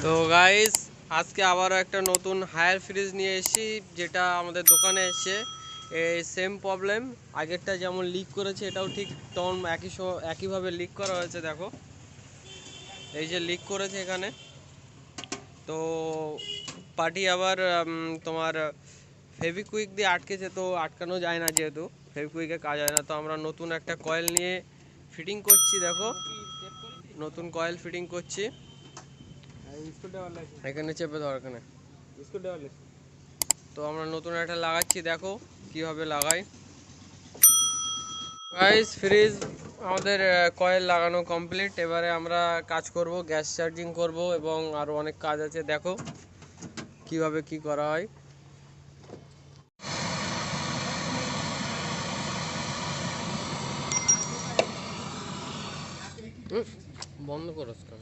তো গাইস, আজকে আবারও একটা নতুন হায়ার ফ্রিজ নিয়ে এসেছি, যেটা আমাদের দোকানে এসেছে। এই সেম প্রবলেম, আগেরটা যেমন লিক করেছে এটাও ঠিক তেমন একইভাবে লিক করা হয়েছে। দেখো, এই যে লিক করেছে এখানে। তো পার্টি আবার তোমার ফেভিকুইক দিয়ে আটকেছে, তো আটকানো যায় না, যেহেতু ফেভিকুইকে কাজ হয় না। তো আমরা নতুন একটা কয়েল নিয়ে ফিটিং করছি। দেখো, নতুন কয়েল ফিটিং করছি। এখানে চেপে ধর, এখানে। তো আমরা নতুন একটা লাগাচ্ছি, দেখো কিভাবে লাগাই। গাইস, ফ্রিজ আমাদের কয়েল লাগানো কমপ্লিট। এবারে আমরা কাজ করব, গ্যাস চার্জিং করব এবং আরও অনেক কাজ আছে। দেখো কিভাবে কি করা হয়। বন্ধ করো, কেন?